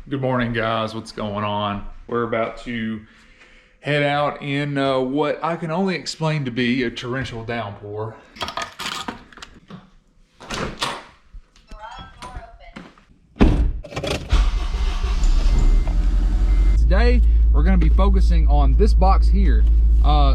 Good morning, guys. What's going on? We're about to head out in what I can only explain to be a torrential downpour. Today, we're going to be focusing on this box here.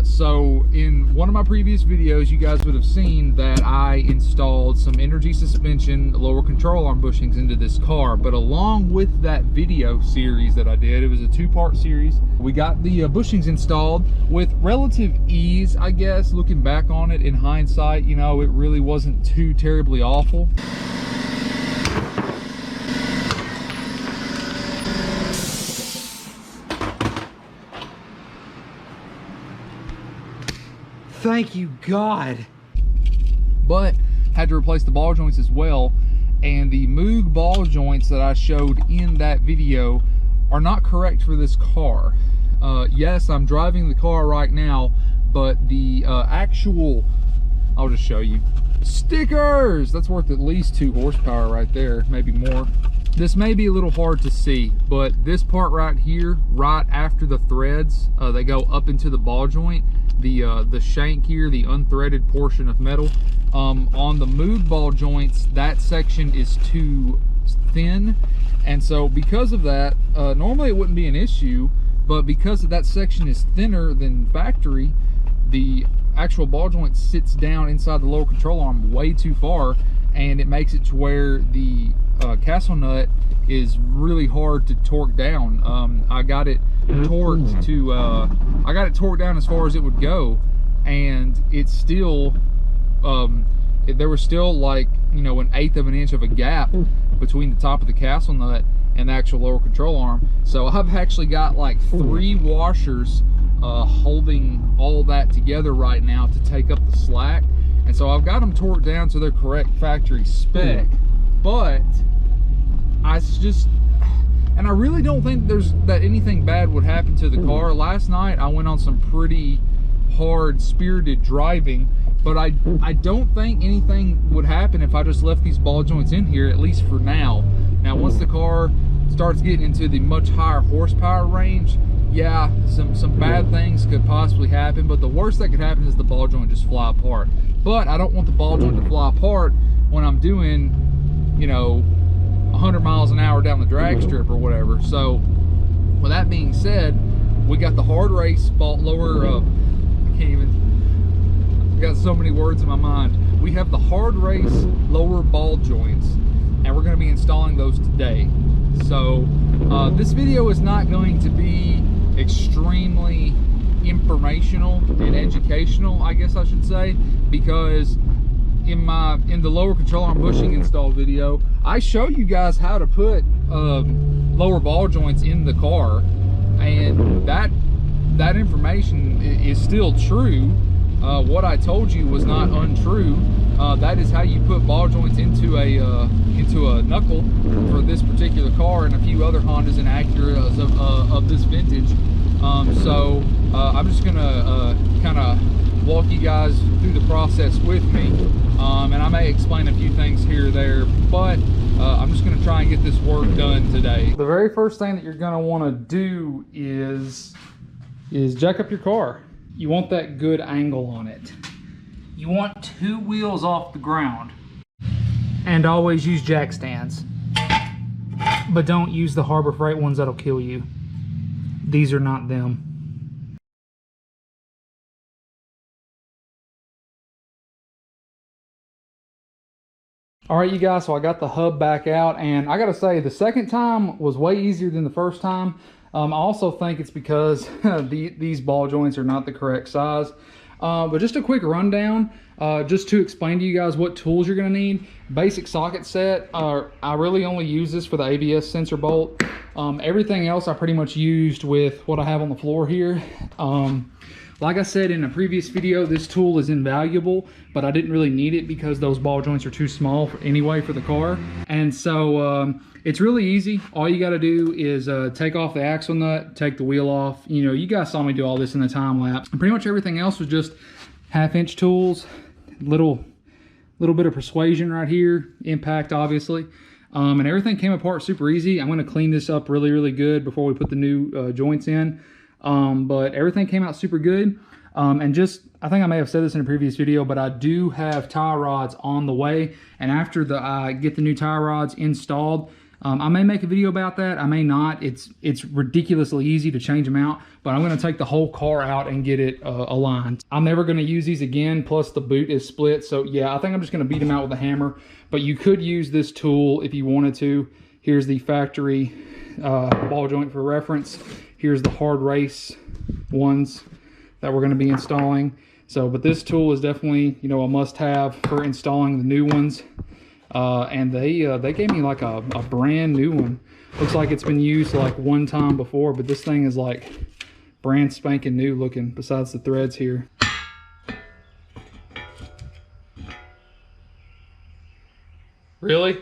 So in one of my previous videos, you guys would have seen that I installed some energy suspension lower control arm bushings into this car. But along with that video series that I did, it was a two-part series. We got the bushings installed with relative ease, I guess. Looking back on it in hindsight, you know, it really wasn't too terribly awful. Thank you, God. But had to replace the ball joints as well, and the Moog ball joints that I showed in that video are not correct for this car. Yes, I'm driving the car right now, but the actual, I'll just show you, stickers, that's worth at least 2 horsepower right there, maybe more. This may be a little hard to see, but this part right here, right after the threads, they go up into the ball joint. The shank here, the unthreaded portion of metal, on the Moog ball joints, that section is too thin, and so because of that, normally it wouldn't be an issue, but because of that section is thinner than factory, the actual ball joint sits down inside the lower control arm way too far, and it makes it to where the castle nut is really hard to torque down. I got it torqued to I got it torqued down as far as it would go, and it's still there was still, like, you know, 1/8 of an inch of a gap between the top of the castle nut and the actual lower control arm. So I've actually got like 3 washers holding all that together right now to take up the slack, and so I've got them torqued down to their correct factory spec. But and I really don't think that anything bad would happen to the car. Last night I went on some pretty hard spirited driving, but I don't think anything would happen if I just left these ball joints in here, at least for now. Now once the car starts getting into the much higher horsepower range, yeah, some bad things could possibly happen, but the worst that could happen is the ball joint just fly apart. But I don't want the ball joint to fly apart when I'm doing, you know, 100 miles an hour down the drag strip or whatever. So with that being said, we got the HARDRACE lower, I can't even, I got so many words in my mind. We have the HARDRACE lower ball joints, and we're going to be installing those today. So this video is not going to be extremely informational and educational, I guess I should say, because in the lower control arm bushing install video, I show you guys how to put lower ball joints in the car, and that information is still true. What I told you was not untrue. That is how you put ball joints into a knuckle for this particular car and a few other Hondas and Acuras of this vintage. So I'm just gonna kind of walk you guys through the process with me, and I may explain a few things here or there, but I'm just going to try and get this work done today. The very first thing that you're going to want to do is jack up your car. You want that good angle on it. You want 2 wheels off the ground, and always use jack stands, but don't use the Harbor Freight ones. That'll kill you. These are not them. All right, you guys, so I got the hub back out, and I gotta say, the second time was way easier than the first time. I also think it's because these ball joints are not the correct size. But just a quick rundown, just to explain to you guys what tools you're gonna need. Basic socket set, I really only use this for the ABS sensor bolt. Everything else I pretty much used with what I have on the floor here. Like I said in a previous video, this tool is invaluable, but I didn't really need it because those ball joints are too small anyway for the car. And so it's really easy. All you got to do is take off the axle nut, take the wheel off. You know, you guys saw me do all this in the time lapse. And pretty much everything else was just 1/2-inch tools, little bit of persuasion right here, impact obviously. And everything came apart super easy. I'm gonna clean this up really, really good before we put the new joints in. But everything came out super good. And just, I think I may have said this in a previous video, but I do have tie rods on the way. And after I get the new tie rods installed, I may make a video about that. I may not. It's ridiculously easy to change them out, but I'm gonna take the whole car out and get it aligned. I'm never gonna use these again, plus the boot is split. So yeah, I think I'm just gonna beat them out with a hammer, but you could use this tool if you wanted to. Here's the factory ball joint for reference. Here's the HARDRACE ones that we're gonna be installing. So, but this tool is definitely, you know, a must-have for installing the new ones. And they gave me like a brand new one. Looks like it's been used like one time before, but this thing is like brand spanking new looking, besides the threads here. Really?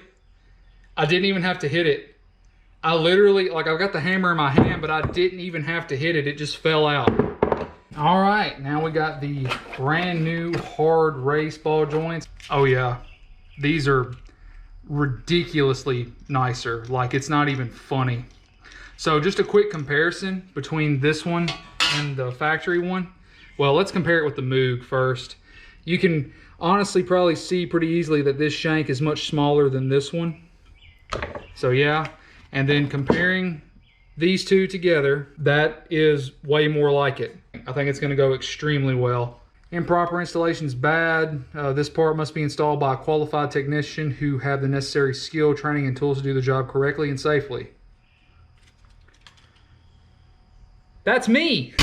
I didn't even have to hit it. I literally, like, I've got the hammer in my hand, but I didn't even have to hit it. It just fell out. All right, now we got the brand new HARDRACE ball joints. Oh yeah, these are ridiculously nicer. Like, it's not even funny. So just a quick comparison between this one and the factory one. Well, let's compare it with the Moog first. You can honestly probably see pretty easily that this shank is much smaller than this one. So yeah, and then comparing these two together, that is way more like it. I think it's going to go extremely well. Improper installation is bad. This part must be installed by a qualified technician who have the necessary skill, training, and tools to do the job correctly and safely. That's me!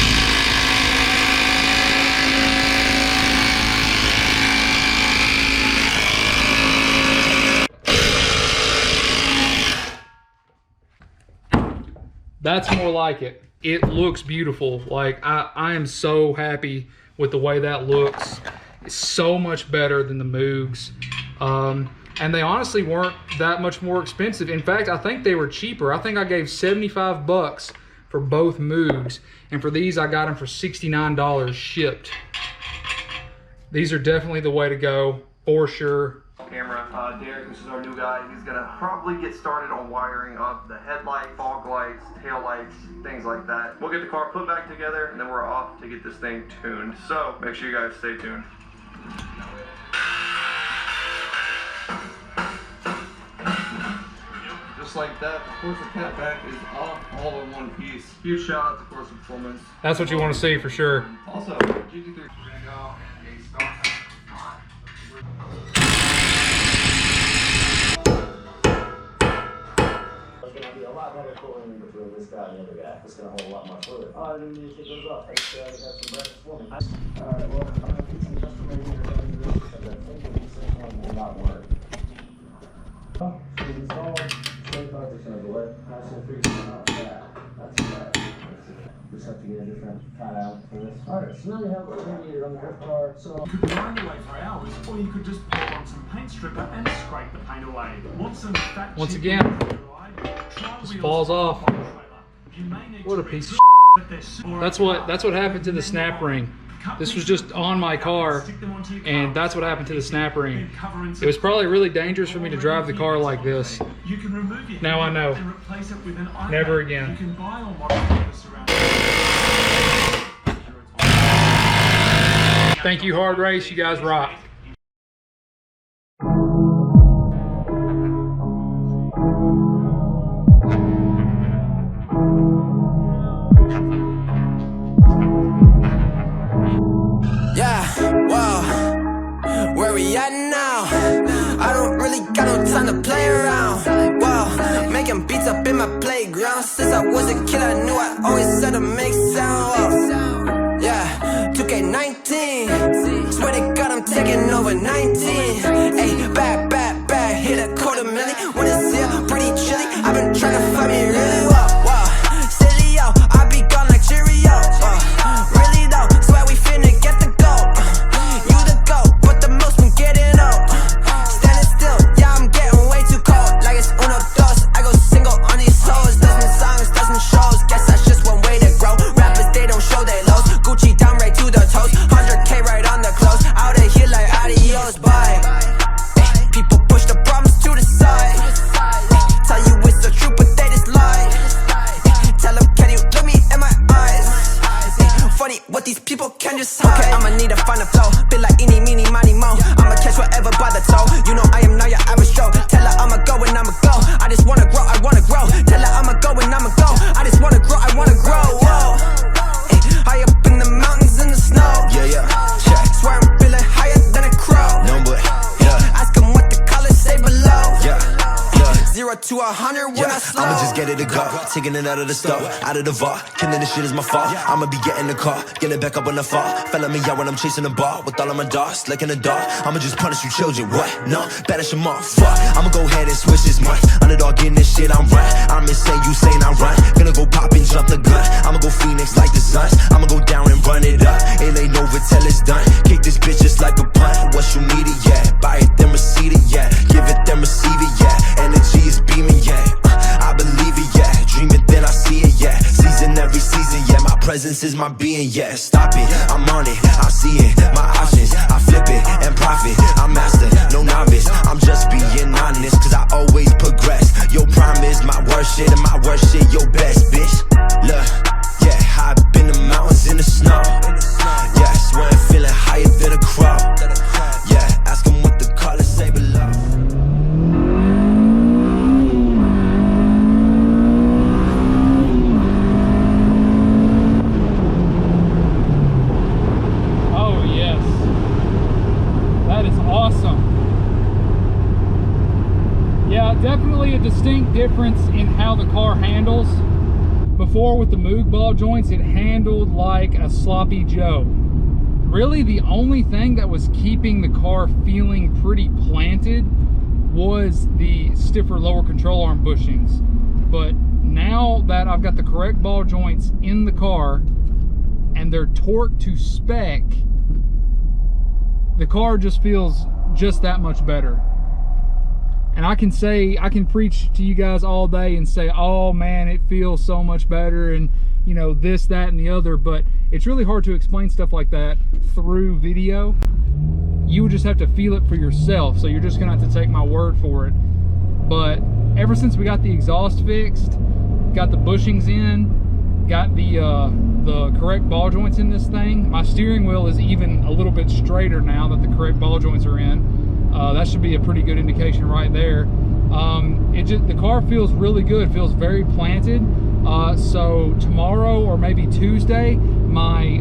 That's more like it. It looks beautiful. Like, I am so happy with the way that looks. It's so much better than the Moogs. And they honestly weren't that much more expensive. In fact, I think they were cheaper. I think I gave 75 bucks for both Moogs. And for these, I got them for $69 shipped. These are definitely the way to go, for sure. Camera. Derek, this is our new guy. He's gonna probably get started on wiring up the headlight, fog lights, tail lights, things like that. We'll get the car put back together and then we're off to get this thing tuned. So make sure you guys stay tuned. Just like that, the Corsa catback is off all in one piece. Huge shout out to Corsa Performance. That's what you want to see for sure. Also, GT3, we're gonna go and start. A lot better cooling between this guy and the other guy. It's going to hold a lot more fluid. Oh, I didn't mean to take those off. I just have some breakfast for me. Alright, well, I'm going to keep some custom rating here running this because I think the V6 one will not work. Oh, so we installed 25% of the way. I should figure out that. That's right. Just have to get a different cutout for this. Alright, so now we have a radiator on the drift car. So you could grind away for hours, or you could just pour on some paint stripper and scrape the paint away. Want some fat once again, just falls off. What a piece of shit. That's what happened to the snap ring. This was just on my car, and that's what happened to the snap ring. It was probably really dangerous for me to drive the car like this. Now I know. Never again. Thank you, HARDRACE. You guys rock. Where we at now? I don't really got no time to play around. Wow, making beats up in my playground. Since I was a kid, I knew I always had to make sound. Yeah, 2K19. Swear to God, I'm taking over 19. Hey, back, hit a $250,000. When it's here, pretty chilly. I've been trying to find me really wow. Silly yo, I be gone like Cheerio. Really though, swear we finna get the gold. You the goat, but the most been getting old. Standing still, yeah, I'm getting way too cold. Like it's uno dos, I go single on these hoes. Dozen songs, dozen shows, guess that's just one way to grow. Rappers, they don't show their lows. Gucci down right to the toes, 100K right on the clothes. Out of here like adios, bye. People push the problems to the side. ready to go. Taking it out of the store, out of the vault. Killing this shit is my fault. I'ma be getting the car, getting back up when I fall. Felling me out when I'm chasing the ball. With all of my dogs, like in the dark. I'ma just punish you children, what? No, banish them off, fuck. I'ma go ahead and switch this month. Underdog in this shit, I'm right. I'm insane, you saying I'm right. Gonna go pop and jump the gun. I'ma go Phoenix like the Suns. I'ma go down and run it up. It ain't over till it's done. Kick this bitch just like a punt. What you need it, yeah. Buy it, then receive it, yeah. Give it, then receive it, yeah. Energy is beaming, yeah. I believe it, yeah. Dream it, then I see it, yeah. Season every season, yeah. My presence is my being, yeah. Stop it, I'm on it, I see it. My options, I flip it and profit. I'm master, no novice. I'm just being honest, cause I always progress. Your prime is my worst shit, and my worst shit your best, bitch. Look, yeah, high up in the mountains in the snow. Yeah, swear I'm feeling higher than a crow. Yeah, ask them what the colors say below. Oh yes, that is awesome. Yeah, definitely a distinct difference in how the car handles. Before with the Moog ball joints, it handled like a sloppy Joe. Really the only thing that was keeping the car feeling pretty planted was the stiffer lower control arm bushings. But now that I've got the correct ball joints in the car and they're torqued to spec, the car just feels just that much better. And I can preach to you guys all day and say, oh man, it feels so much better, and you know, this, that, and the other, but it's really hard to explain stuff like that through video. You would just have to feel it for yourself, so you're just gonna have to take my word for it. But ever since we got the exhaust fixed, got the bushings in, got the correct ball joints in this thing, my steering wheel is even a little bit straighter now that the correct ball joints are in. That should be a pretty good indication right there. The car feels really good, feels very planted. So tomorrow or maybe Tuesday, my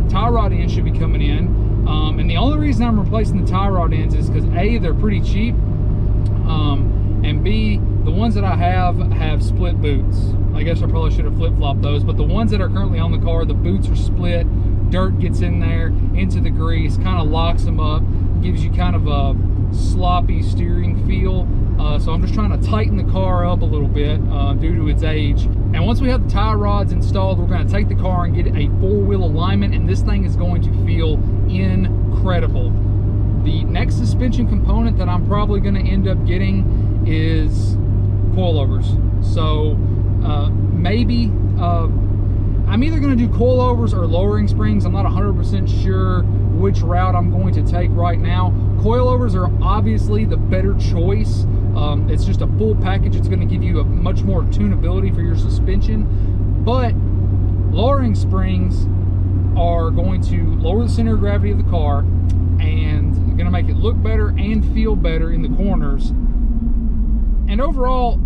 tie rod ends should be coming in. And the only reason I'm replacing the tie rod ends is because A, they're pretty cheap, and B, the ones that I have split boots. I guess I probably should have flip-flopped those, but the ones that are currently on the car, the boots are split, dirt gets in there, into the grease, kind of locks them up, gives you kind of a sloppy steering feel. So I'm just trying to tighten the car up a little bit due to its age. And once we have the tie rods installed, we're going to take the car and get a four-wheel alignment, and this thing is going to feel incredible. The next suspension component that I'm probably going to end up getting is coilovers. So maybe I'm either going to do coilovers or lowering springs. I'm not 100% sure which route I'm going to take right now. Coilovers are obviously the better choice. It's just a full package. It's going to give you a much more tunability for your suspension. But lowering springs are going to lower the center of gravity of the car and going to make it look better and feel better in the corners. And overall,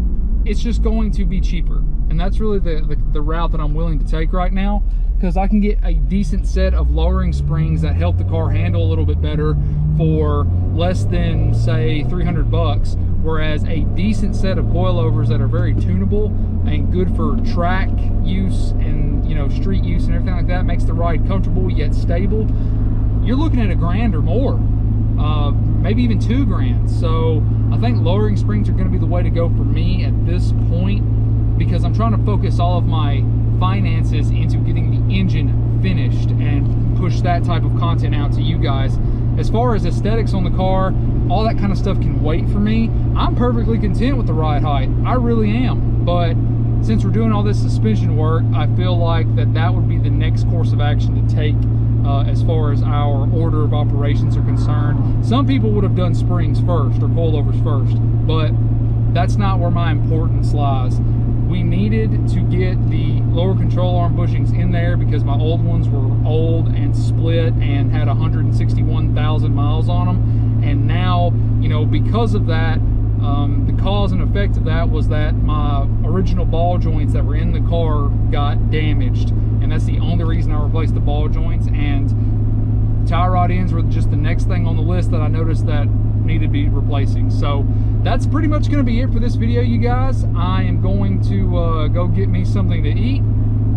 it's just going to be cheaper. And that's really the route that I'm willing to take right now, because I can get a decent set of lowering springs that help the car handle a little bit better for less than, say, 300 bucks, whereas a decent set of coilovers that are very tunable and good for track use and, you know, street use and everything like that, makes the ride comfortable yet stable, you're looking at $1,000 or more, maybe even $2,000. So I think lowering springs are going to be the way to go for me at this point, because I'm trying to focus all of my finances into getting the engine finished and push that type of content out to you guys. As far as aesthetics on the car, all that kind of stuff can wait for me. I'm perfectly content with the ride height. I really am. But since we're doing all this suspension work, I feel like that would be the next course of action to take as far as our order of operations are concerned. Some people would have done springs first or coilovers first, but that's not where my importance lies. We needed to get the lower control arm bushings in there because my old ones were old and split and had 161,000 miles on them. And now, you know, because of that, the cause and effect of that was that my original ball joints that were in the car got damaged. And that's the only reason I replaced the ball joints. And tie rod ends were just the next thing on the list that I noticed that need to be replacing. So that's pretty much going to be it for this video, you guys. I am going to go get me something to eat,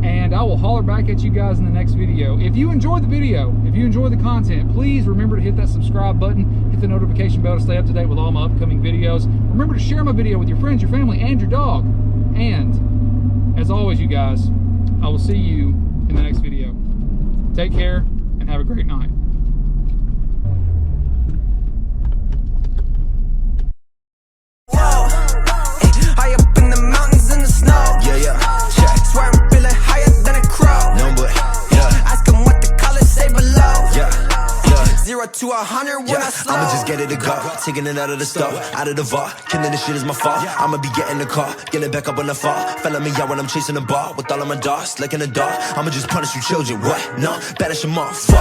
and I will holler back at you guys in the next video. If you enjoyed the video, if you enjoyed the content, please remember to hit that subscribe button, hit the notification bell to stay up to date with all my upcoming videos. Remember to share my video with your friends, your family, and your dog. And as always, you guys, I will see you in the next video. Take care and have a great night. High up in the mountains in the snow. Yeah. Swear I'm feeling higher than a crow. No, but ask them what the colors say below. 0 to 100 when I slow. I'ma just get it to go, taking it out of the store, out of the vault. Killing this shit is my fault. I'ma be getting the car, getting back up on the fall. Felling me out when I'm chasing the ball with all of my dogs, like in the dark. I'ma just punish you children. What? No, banish them off. Fuck.